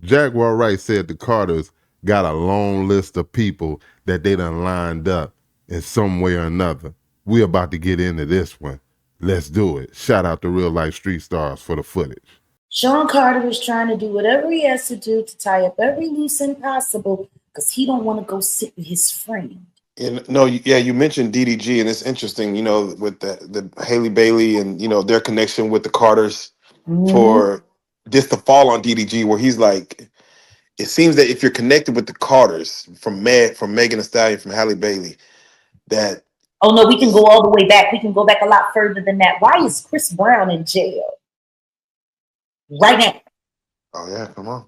Jaguar Wright said the Carters got a long list of people that they done lined up in some way or another. We about to get into this one. Let's do it. Shout out to Real Life Street Stars for the footage. Sean Carter is trying to do whatever he has to do to tie up every loose end possible because he don't want to go sit with his friend. And no, yeah, you mentioned DDG, and it's interesting, with the Halle Bailey and their connection with the Carters for this to fall on DDG, where he's like, it seems that if you're connected with the Carters from Megan Thee Stallion, from Halle Bailey, that oh no, we can go all the way back. We can go back a lot further than that. Why is Chris Brown in jail right now? Oh yeah, come on,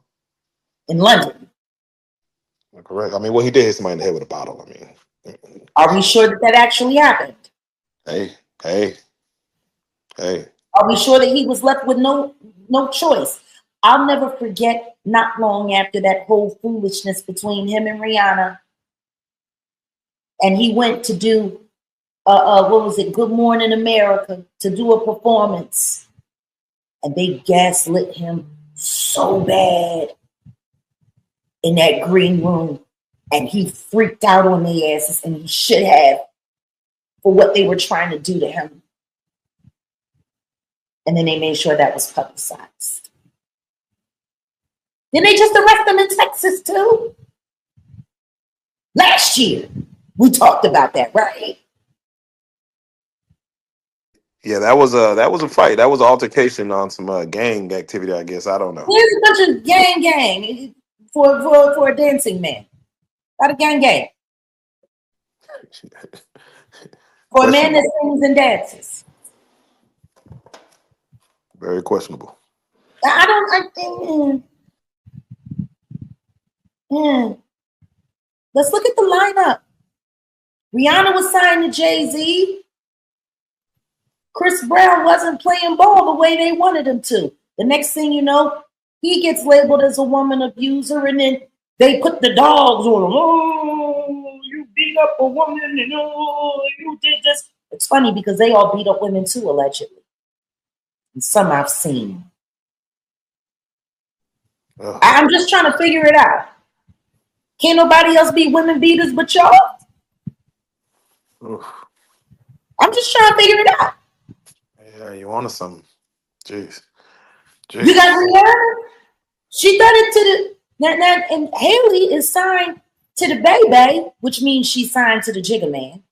in London. Correct. I mean, well, he did hit somebody in the head with a bottle. I mean. Are we sure that actually happened? Hey. Are we sure that he was left with no choice? I'll never forget, not long after that whole foolishness between him and Rihanna, and he went to do, what was it, Good Morning America, to do a performance, and they gaslit him so bad in that green room. And he freaked out on their asses, and he should have, for what they were trying to do to him. And then they made sure that was publicized. Then they just arrested him in Texas too. Last year, we talked about that, right? Yeah, that was a fight. That was an altercation on some gang activity, I guess. I don't know. There's a bunch of gang for a dancing man. Not a gang. For a man that sings and dances. Very questionable. Let's look at the lineup. Rihanna was signed to Jay Z. Chris Brown wasn't playing ball the way they wanted him to. The next thing you know, he gets labeled as a woman abuser, and then they put the dogs on him. Oh, you beat up a woman, and oh, you did this. It's funny because they all beat up women too, allegedly. And some I've seen. I'm just trying to figure it out. Can't nobody else be women beaters but y'all? I'm just trying to figure it out. Yeah, you wanted something. Jeez. You got Rihanna? She done it to the... Now, and Haley is signed to the baby, which means she's signed to the Jigga Man.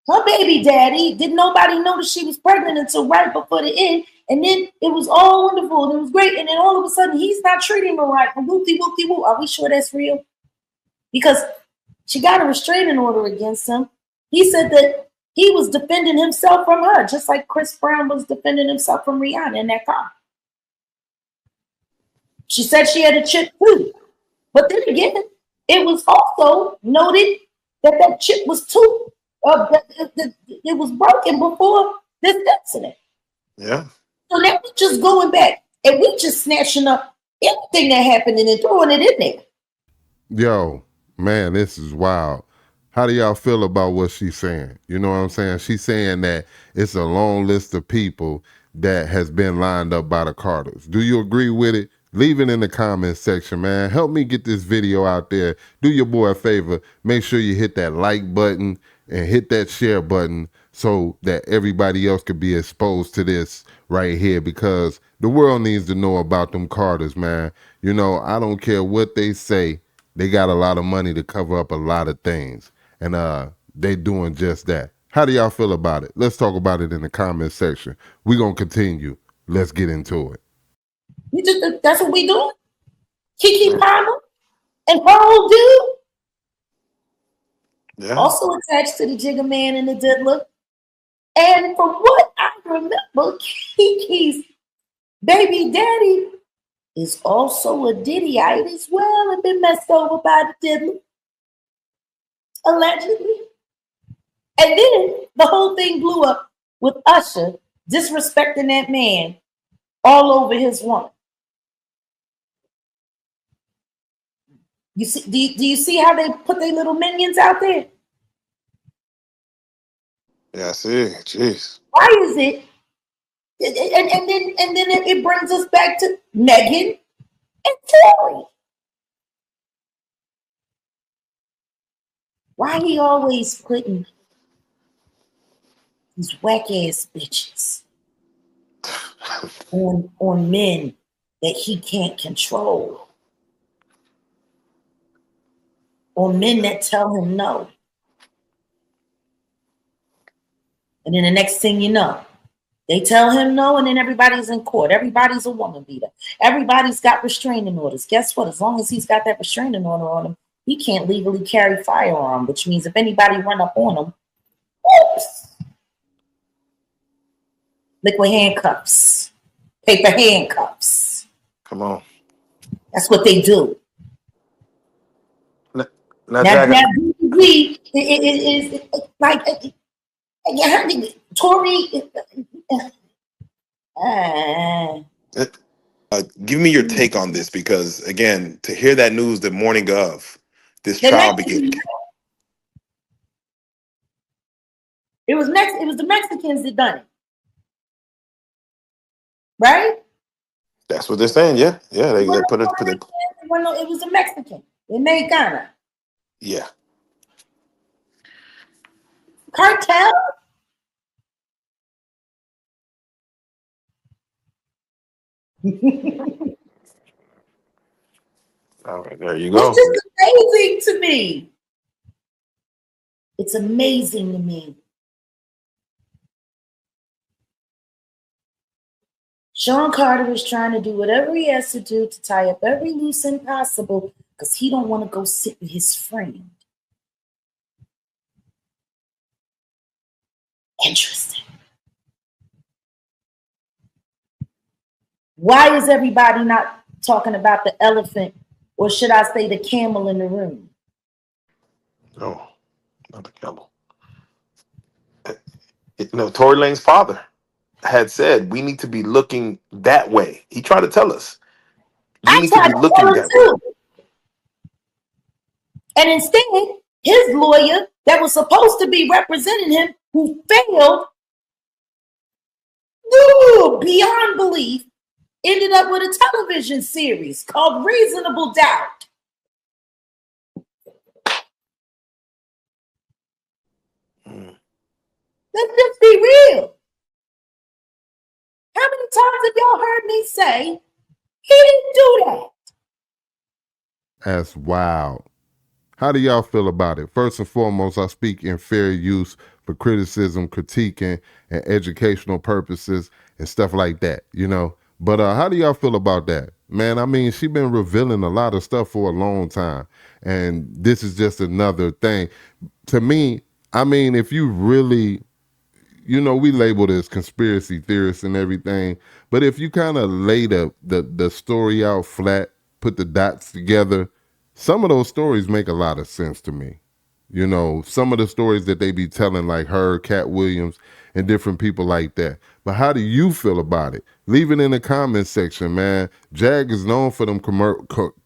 Her baby daddy, didn't nobody know that she was pregnant until right before the end. And then it was all wonderful and it was great. And then all of a sudden, he's not treating her right. Whoopty-whoopty-whoop. Are we sure that's real? Because she got a restraining order against him. He said that he was defending himself from her, just like Chris Brown was defending himself from Rihanna in that car. She said she had a chip too. But then again, it was also noted that that chip was too, it was broken before this incident. Yeah. So now we're just going back and we just snatching up everything that happened and then throwing it in there. Yo, man, this is wild. How do y'all feel about what she's saying? You know what I'm saying? She's saying that it's a long list of people that has been lined up by the Carters. Do you agree with it? Leave it in the comments section, man. Help me get this video out there. Do your boy a favor. Make sure you hit that like button and hit that share button so that everybody else could be exposed to this right here, because the world needs to know about them Carters, man. You know, I don't care what they say. They got a lot of money to cover up a lot of things. And they doing just that. How do y'all feel about it? Let's talk about it in the comment section. We're going to continue. Let's get into it. That's what we doing? Keke Palmer and her old dude. Yeah. Also attached to the Jigga Man and the Diddler. And from what I remember, Keke's baby daddy is also a Diddyite as well and been messed over by the Diddler. Allegedly. And then the whole thing blew up with Usher disrespecting that man all over his woman. You see, do you see how they put their little minions out there? Yeah, I see. Jeez. Why is it? And then it brings us back to Megan And Tory. Why he always putting these whack ass bitches on men that he can't control? Or men that tell him no. And then the next thing you know, they tell him no, and then everybody's in court. Everybody's a woman beater. Everybody's got restraining orders. Guess what? As long as he's got that restraining order on him, he can't legally carry firearm, which means if anybody run up on him, oops, liquid handcuffs, paper handcuffs. Come on. That's what they do. Now DDG is like Tory. Give me your take on this, because again, to hear that news the morning of this trial beginning. It was the Mexicans that done it, right? That's what they're saying. Yeah, they put it. It was a Mexican. They made Ghana. Yeah. Cartel. All right, there you go. It's just amazing to me. It's amazing to me. Sean Carter is trying to do whatever he has to do to tie up every loose end possible because he don't want to go sit with his friend. Interesting. Why is everybody not talking about the elephant, or should I say the camel in the room? No, not the camel. Tory Lanez father had said we need to be looking that way. He tried to tell us we need to be looking that way. And instead, his lawyer that was supposed to be representing him, who failed beyond belief, ended up with a television series called Reasonable Doubt. Let's just be real. How many times have y'all heard me say he didn't do that? That's wild. How do y'all feel about it? First and foremost, I speak in fair use for criticism, critiquing, and educational purposes and stuff like that, But how do y'all feel about that? Man, I mean, she been revealing a lot of stuff for a long time. And this is just another thing. To me, I mean, if you really, we labeled as conspiracy theorists and everything. But if you kind of lay the story out flat, put the dots together, some of those stories make a lot of sense to me. Some of the stories that they be telling, like her, Cat Williams, and different people like that. But how do you feel about it? Leave it in the comments section, man. Jag is known for them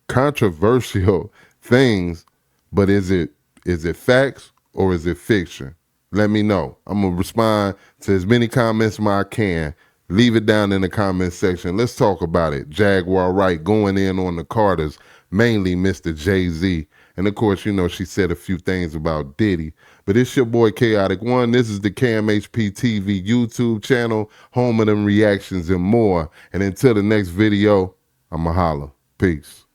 controversial things, but is it facts or is it fiction? Let me know. I'm going to respond to as many comments as I can. Leave it down in the comments section. Let's talk about it. Jaguar Wright going in on the Carters, mainly Mr. Jay Z. And of course, she said a few things about Diddy. But it's your boy Kaotic One. This is the KMHP TV YouTube channel, home of them reactions and more. And until the next video, I'ma holla. Peace.